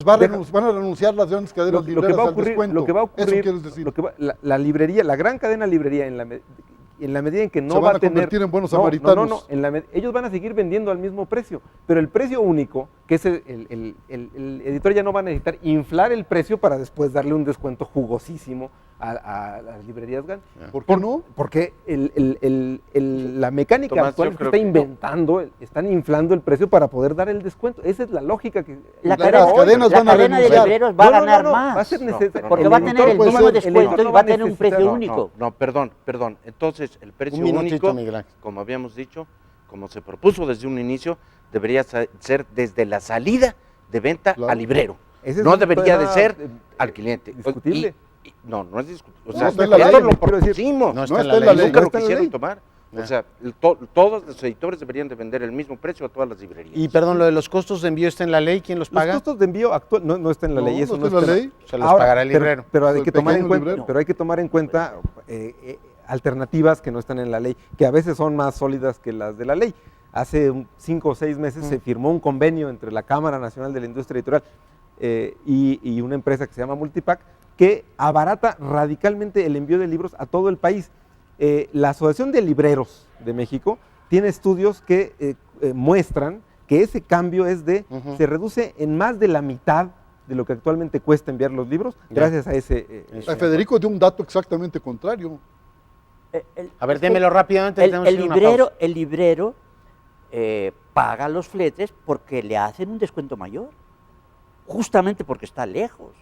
Van a renunciar las grandes cadenas libreras al descuento. Lo que va a ocurrir, ¿Eso quieres decir? la librería, la gran cadena librería, en la medida en que no se va van a tener... convertir en buenos samaritanos. Ellos van a seguir vendiendo al mismo precio, pero el precio único, que es el editor ya no va a necesitar inflar el precio para después darle un descuento jugosísimo a las librerías grandes. ¿Por qué no? Porque la mecánica Tomás, actual que está inventando, están inflando el precio para poder dar el descuento. Esa es la lógica que... La cadena de libreros va a ganar más. Va a ser necesario. Porque va a tener el mismo descuento y va a tener un precio único. No, perdón. Entonces, el precio único, como habíamos dicho, como se propuso desde un inicio, debería ser desde la salida de venta al librero. No debería de ser al cliente. Discutible. No es discutible. O No sea, está en la esto ley, lo propusimos. No está en la ley. Nunca No lo está en la quisieron ley. tomar. O sea, todos los editores deberían de vender el mismo precio a todas las librerías. Y perdón, lo de los costos de envío está en la ley, ¿quién los paga? Los costos de envío actual no está en la ley, eso no está en la ley. Se los pagará el librero. Pero hay El que tomar en pequeño cuenta, librero. pero hay que tomar en cuenta alternativas que no están en la ley, que a veces son más sólidas que las de la ley. Hace 5 o 6 meses se firmó un convenio entre la Cámara Nacional de la Industria Editorial y una empresa que se llama Multipack, que abarata radicalmente el envío de libros a todo el país. La Asociación de Libreros de México tiene estudios que muestran que ese cambio se reduce en más de la mitad de lo que actualmente cuesta enviar los libros, gracias a ese... Federico dio un dato exactamente contrario. A ver, démelo rápidamente. El librero paga los fletes porque le hacen un descuento mayor, justamente porque está lejos.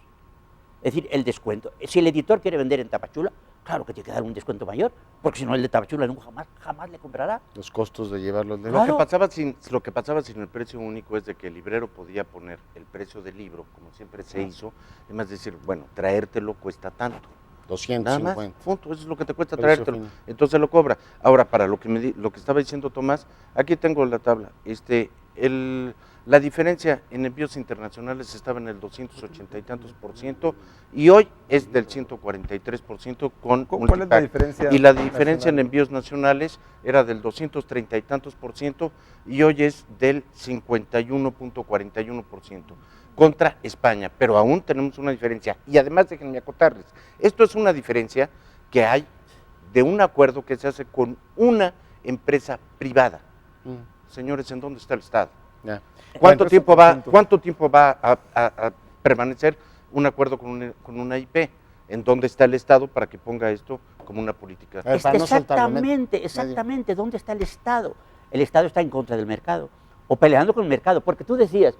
Es decir, el descuento. Si el editor quiere vender en Tapachula, claro que tiene que dar un descuento mayor, porque si no el de Tapachula nunca jamás le comprará. Los costos de llevarlos de Claro. Lo que pasaba sin el precio único es de que el librero podía poner el precio del libro, como siempre se hizo, además decir, bueno, traértelo cuesta tanto. 250. Nada más, punto, eso es lo que te cuesta Precio traértelo. final. Entonces lo cobra. Ahora, para lo que estaba diciendo Tomás, aquí tengo la tabla. La diferencia en envíos internacionales estaba en el 280 y tantos % y hoy es del 143% con ¿Cuál es la Multipack. diferencia Y la diferencia nacional? en envíos nacionales era del 230 y tantos % y hoy es del 51.41% contra España, pero aún tenemos una diferencia. Y además déjenme acotarles, esto es una diferencia que hay de un acuerdo que se hace con una empresa privada. Señores, ¿en dónde está el Estado? Ya. ¿Cuánto tiempo va a permanecer un acuerdo con una IP? ¿En dónde está el Estado para que ponga esto como una política? Para no soltarlo, Exactamente, ¿dónde está el Estado? El Estado está en contra del mercado, o peleando con el mercado, porque tú decías,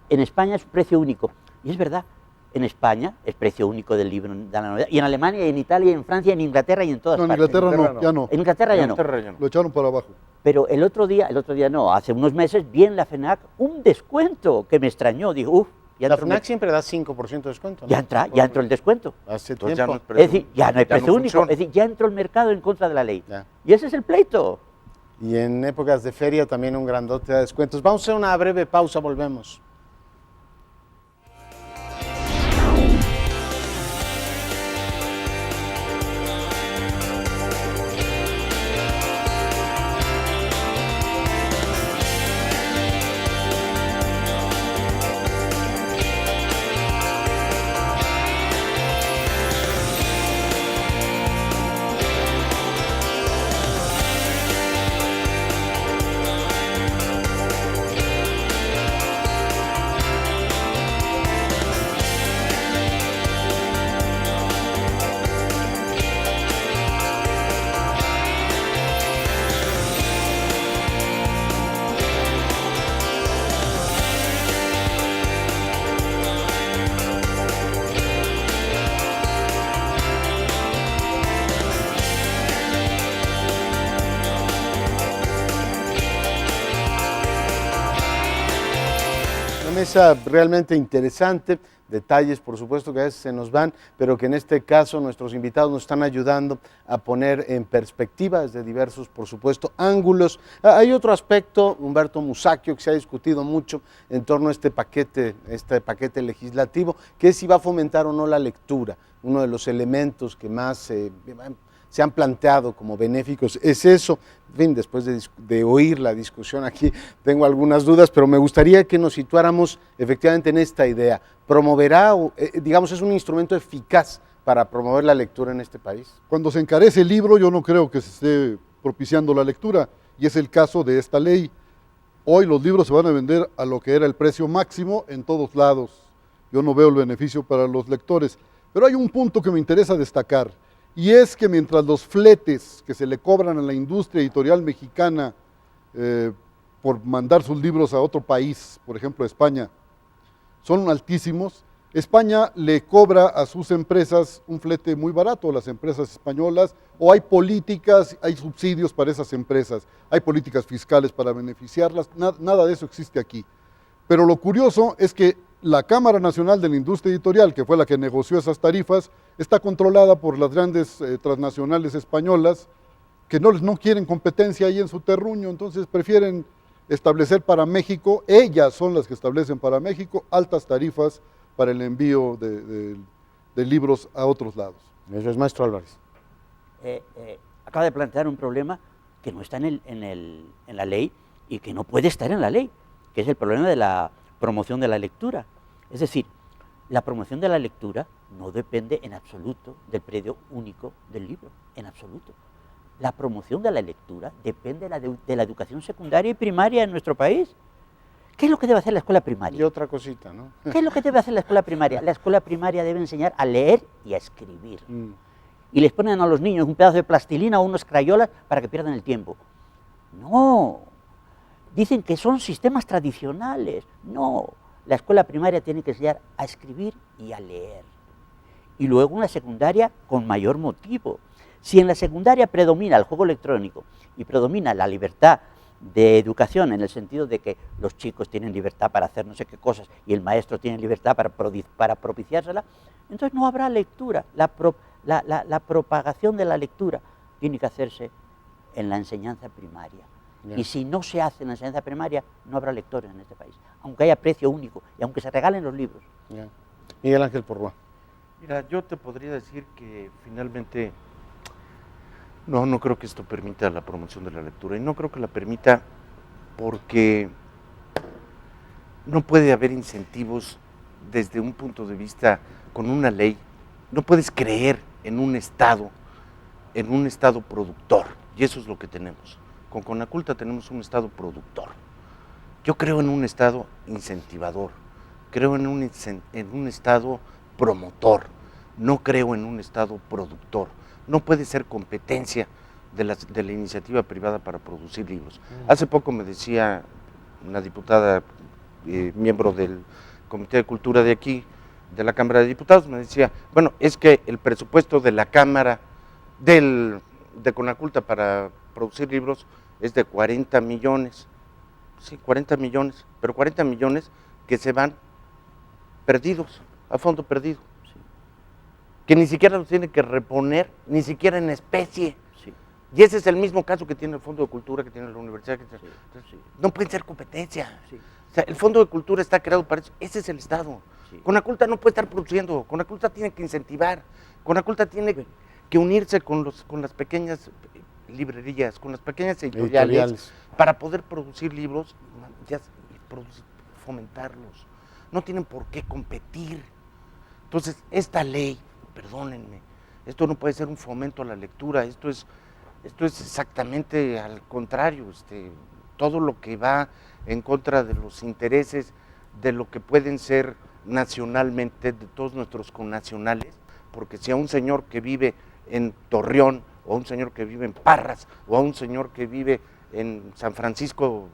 en España es precio único, y es verdad, en España es precio único del libro de la novedad, y en Alemania, y en Italia, y en Francia, y en Inglaterra, y en todas No, en partes. Inglaterra no, ya no. En Inglaterra ya no. Lo echaron para abajo. Pero el otro día no, hace unos meses, vi en la FENAC un descuento que me extrañó. Digo, La FNAC siempre da 5% de descuento, ¿no? ya entró el descuento. Hace Entonces ya tiempo. no es Es decir, ya no hay precio único. funciona. Es decir, ya entró el mercado en contra de la ley. Ya. Y ese es el pleito. Y en épocas de feria también un grandote de descuentos. Vamos a hacer una breve pausa, volvemos. Mesa realmente interesante, detalles por supuesto que a veces se nos van, pero que en este caso nuestros invitados nos están ayudando a poner en perspectiva desde diversos, por supuesto, ángulos. Hay otro aspecto, Humberto Musacchio, que se ha discutido mucho en torno a este paquete legislativo, que es si va a fomentar o no la lectura, uno de los elementos que más se han planteado como benéficos. ¿Es eso? En fin, después de oír la discusión aquí, tengo algunas dudas, pero me gustaría que nos situáramos efectivamente en esta idea. ¿Promoverá, digamos, es un instrumento eficaz para promover la lectura en este país? Cuando se encarece el libro, yo no creo que se esté propiciando la lectura, y es el caso de esta ley. Hoy los libros se van a vender a lo que era el precio máximo en todos lados. Yo no veo el beneficio para los lectores. Pero hay un punto que me interesa destacar, y es que mientras los fletes que se le cobran a la industria editorial mexicana por mandar sus libros a otro país, por ejemplo España, son altísimos, España le cobra a sus empresas un flete muy barato, las empresas españolas, o hay políticas, hay subsidios para esas empresas, hay políticas fiscales para beneficiarlas, nada de eso existe aquí. Pero lo curioso es que la Cámara Nacional de la Industria Editorial, que fue la que negoció esas tarifas, está controlada por las grandes transnacionales españolas, que no quieren competencia ahí en su terruño, entonces prefieren establecer para México, ellas son las que establecen para México altas tarifas para el envío de libros a otros lados. Eso es, maestro Álvarez. Acaba de plantear un problema que no está en la ley y que no puede estar en la ley, que es el problema de la promoción de la lectura. Es decir, la promoción de la lectura no depende en absoluto del precio único del libro, en absoluto. La promoción de la lectura depende de la educación secundaria y primaria en nuestro país. ¿Qué es lo que debe hacer la escuela primaria? Y otra cosita, ¿no? ¿Qué es lo que debe hacer la escuela primaria? La escuela primaria debe enseñar a leer y a escribir. Y les ponen a los niños un pedazo de plastilina o unos crayolas para que pierdan el tiempo. No, dicen que son sistemas tradicionales. No, la escuela primaria tiene que enseñar a escribir y a leer. Y luego una secundaria con mayor motivo. Si en la secundaria predomina el juego electrónico y predomina la libertad de educación, en el sentido de que los chicos tienen libertad para hacer no sé qué cosas y el maestro tiene libertad para propiciársela, entonces no habrá lectura. La propagación de la lectura tiene que hacerse en la enseñanza primaria. Bien. Y si no se hace en la enseñanza primaria, no habrá lectores en este país, aunque haya precio único y aunque se regalen los libros. Bien. Miguel Ángel Porrúa. Mira, yo te podría decir que finalmente no creo que esto permita la promoción de la lectura, y no creo que la permita porque no puede haber incentivos desde un punto de vista con una ley. No puedes creer en un Estado productor, y eso es lo que tenemos. Con Conaculta tenemos un Estado productor. Yo creo en un Estado incentivador, creo en un Estado promotor, no creo en un Estado productor. No puede ser competencia de la iniciativa privada para producir libros. Hace poco me decía una diputada, miembro del Comité de Cultura de aquí, de la Cámara de Diputados, me decía, bueno, es que el presupuesto de la Cámara, de Conaculta para producir libros es de 40 millones. Sí, 40 millones, pero 40 millones que se van perdidos, a fondo perdido. Que ni siquiera los tiene que reponer, ni siquiera en especie. Sí. Y ese es el mismo caso que tiene el Fondo de Cultura, que tiene la universidad. Sí. No pueden ser competencia. Sí. O sea, el Fondo de Cultura está creado para eso. Ese es el Estado. Sí. Conaculta no puede estar produciendo. Conaculta tiene que incentivar. Conaculta tiene que unirse con las pequeñas librerías, con las pequeñas editoriales, para poder producir libros y fomentarlos. No tienen por qué competir. Entonces, esta ley, perdónenme, esto no puede ser un fomento a la lectura, esto es exactamente al contrario, todo lo que va en contra de los intereses de lo que pueden ser nacionalmente, de todos nuestros connacionales, porque si a un señor que vive en Torreón, o a un señor que vive en Parras, o a un señor que vive en San Francisco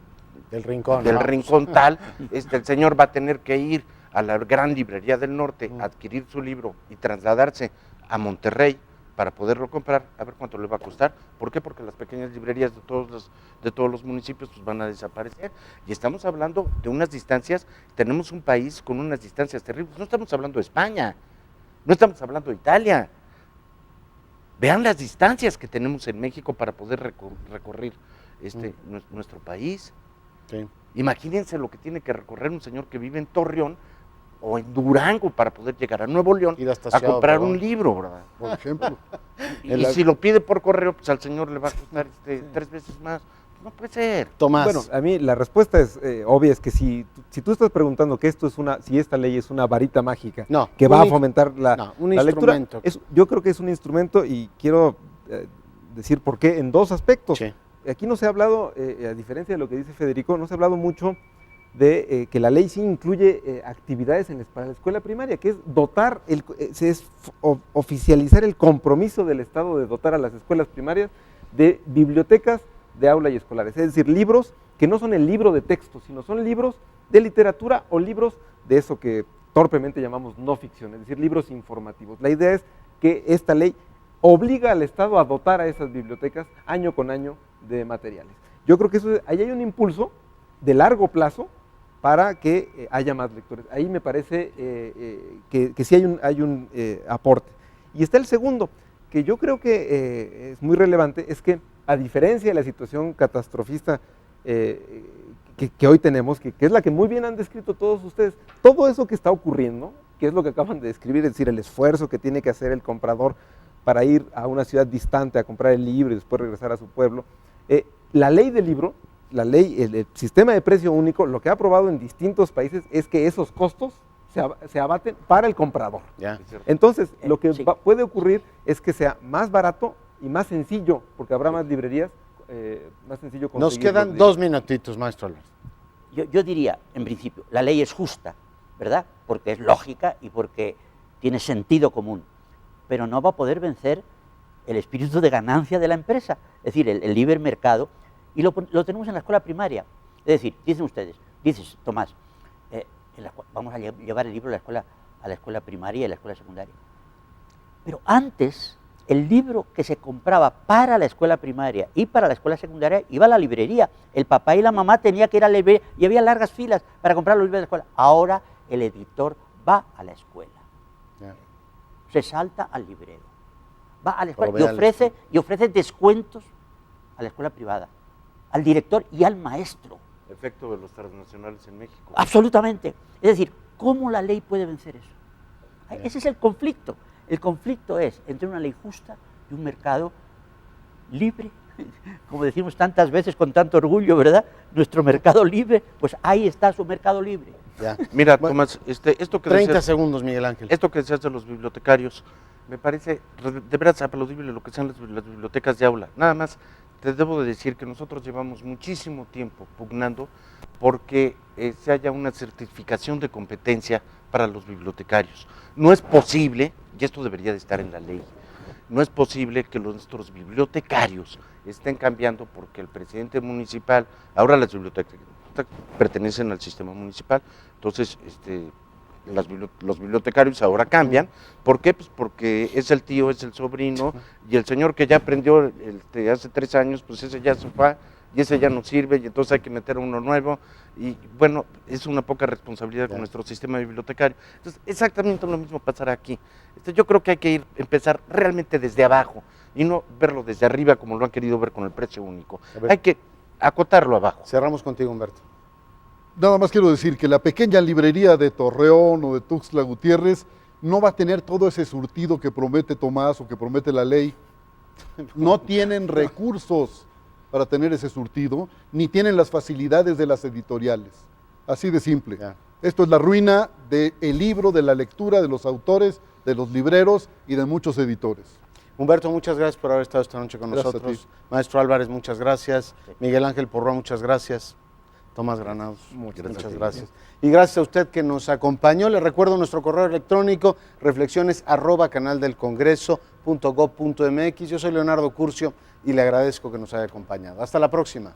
del Rincón, Rincón tal, el señor va a tener que ir a la gran librería del norte, adquirir su libro y trasladarse a Monterrey para poderlo comprar, a ver cuánto le va a costar. ¿Por qué? Porque las pequeñas librerías de todos los municipios pues, van a desaparecer. Y estamos hablando de unas distancias, tenemos un país con unas distancias terribles. No estamos hablando de España, no estamos hablando de Italia. Vean las distancias que tenemos en México para poder recorrer nuestro país. Sí. Imagínense lo que tiene que recorrer un señor que vive en Torreón o en Durango para poder llegar a Nuevo León Ir hasta a Ciudad comprar Obregón. un libro, ¿verdad? Por ejemplo. Y si lo pide por correo, pues al señor le va a costar 3 veces más. No puede ser. Tomás. Bueno, a mí la respuesta es obvia, es que si tú estás preguntando que si esta ley es una varita mágica No, que va un a fomentar un la lectura, instrumento. yo creo que es un instrumento y quiero decir por qué en 2 aspectos. Sí. Aquí no se ha hablado, a diferencia de lo que dice Federico, no se ha hablado mucho de que la ley sí incluye actividades para la escuela primaria, que es dotar, oficializar el compromiso del Estado de dotar a las escuelas primarias de bibliotecas de aula y escolares, es decir, libros que no son el libro de texto, sino son libros de literatura o libros de eso que torpemente llamamos no ficción, es decir, libros informativos. La idea es que esta ley obliga al Estado a dotar a esas bibliotecas año con año de materiales. Yo creo que ahí hay un impulso de largo plazo para que haya más lectores. Ahí me parece que sí hay un aporte. Y está el segundo, que yo creo que es muy relevante, es que a diferencia de la situación catastrofista que hoy tenemos, que es la que muy bien han descrito todos ustedes, todo eso que está ocurriendo, que es lo que acaban de describir, es decir, el esfuerzo que tiene que hacer el comprador para ir a una ciudad distante a comprar el libro y después regresar a su pueblo, la ley del libro, el sistema de precio único, lo que ha aprobado en distintos países es que esos costos se abaten para el comprador. Ya. Entonces, lo que Sí. puede ocurrir es que sea más barato y más sencillo, porque habrá más librerías, más sencillo conseguir. Nos quedan los 2 minutitos, maestro Álvarez. Yo diría, en principio, la ley es justa, ¿verdad? Porque es lógica y porque tiene sentido común, pero no va a poder vencer el espíritu de ganancia de la empresa, es decir, el libre mercado, y lo tenemos en la escuela primaria. Es decir, dices, Tomás, vamos a llevar el libro a la escuela primaria y a la escuela secundaria. Pero antes, el libro que se compraba para la escuela primaria y para la escuela secundaria iba a la librería. El papá y la mamá tenían que ir a la librería y había largas filas para comprar los libros de la escuela. Ahora el editor va a la escuela, Ya. se salta al librero, va a la escuela Provee y ofrece descuentos a la escuela privada, al director y al maestro. Efecto de los transnacionales en México. Absolutamente. Es decir, ¿cómo la ley puede vencer eso? Ese es el conflicto. El conflicto es entre una ley justa y un mercado libre, como decimos tantas veces con tanto orgullo, ¿verdad? Nuestro mercado libre, pues ahí está su mercado libre. Ya. Mira, Bueno, Tomás, esto que 30 decías, segundos, Miguel Ángel. esto que decías de los bibliotecarios, me parece de veras aplaudible lo que sean las bibliotecas de aula. Nada más te debo de decir que nosotros llevamos muchísimo tiempo pugnando porque se haya una certificación de competencia para los bibliotecarios. No es posible, y esto debería de estar en la ley, no es posible que nuestros bibliotecarios estén cambiando porque el presidente municipal, ahora las bibliotecas pertenecen al sistema municipal, entonces los bibliotecarios ahora cambian. ¿Por qué? Pues porque es el tío, es el sobrino, y el señor que ya aprendió hace 3 años, pues ese ya se fue, y ese ya no sirve, y entonces hay que meter uno nuevo, y bueno, es una poca responsabilidad con nuestro sistema bibliotecario. Entonces, exactamente lo mismo pasará aquí. Yo creo que hay que empezar realmente desde abajo, y no verlo desde arriba como lo han querido ver con el precio único. Hay que acotarlo abajo. Cerramos contigo, Humberto. Nada más quiero decir que la pequeña librería de Torreón o de Tuxtla Gutiérrez no va a tener todo ese surtido que promete Tomás o que promete la ley. No tienen recursos para tener ese surtido, ni tienen las facilidades de las editoriales. Así de simple. Ya. Esto es la ruina del libro, de la lectura, de los autores, de los libreros y de muchos editores. Humberto, muchas gracias por haber estado esta noche con Gracias a nosotros. ti. Maestro Álvarez, muchas gracias. Miguel Ángel Porroa, muchas gracias. Tomás Granados, Muchas muchas gracias. gracias. Y gracias a usted que nos acompañó. Le recuerdo nuestro correo electrónico, reflexiones@canaldelcongreso.gov.mx. Yo soy Leonardo Curcio y le agradezco que nos haya acompañado. Hasta la próxima.